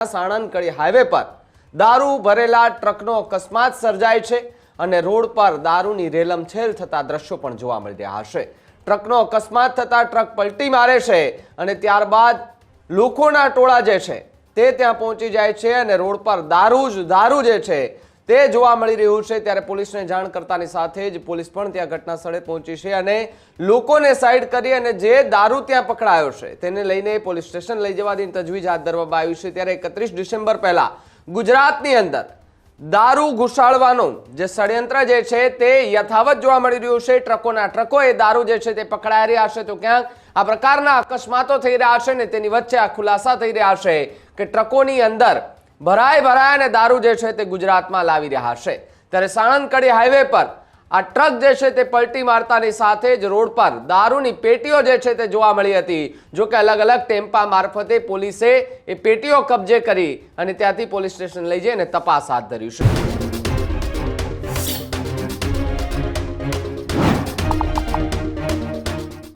સાણંદ કડી highway પર દારૂ ભરેલા ટ્રકનો અકસ્માત સર્જાય છે અને રોડ પર દારૂની રેલમછેલ થતા દ્રશ્યો પણ જોવા મળી રહ્યા છે। ટ્રકનો અકસ્માત થતા ટ્રક પલટી મારે છે અને ત્યારબાદ લોકોના ટોળા જે છે તે ત્યાં પહોંચી જાય છે અને રોડ પર દારૂ જે છે તે જોવા મળી રહ્યું છે। ત્યારે પોલીસને જાણ કરતાની સાથે જ પોલીસ પણ ત્યાં ઘટના સ્થળે પહોંચી છે અને લોકોને સાઈડ કરી અને જે દારૂ ત્યાં પકડાયો છે તેને લઈને પોલીસ સ્ટેશન લઈ જવાની તજવીજ હાથ ધરવામાં આવી છે। ત્યારે 31 ડિસેમ્બર પહેલા ગુજરાતની અંદર દારૂ ઘુસાડવાનું જે ષડયંત્ર જે છે તે યથાવત જોવા મળી રહ્યું છે। ટ્રકોના ટ્રકો એ દારૂ જે છે તે પકડાઈ રહ્યા છે તો ક્યાંક આ પ્રકારના અકસ્માતો થઈ રહ્યા છે ને તેની વચ્ચે આ ખુલાસા થઈ રહ્યા છે કે ટ્રકોની અંદર ભરાય અને દારૂ જે છે તે ગુજરાતમાં લાવી રહ્યા છે। ત્યારે સાણંદ કડી હાઈવે પર આ ટ્રક જે છે તે પલટી મારતાની સાથે જ રોડ પર દારૂની પેટીઓ જે છે તે જોવા મળી હતી। જો કે અલગ અલગ ટેમ્પા મારફતે પોલીસે એ પેટીઓ કબજે કરી અને ત્યાંથી પોલીસ સ્ટેશન લઈ જઈને તપાસ હાથ ધરી છે।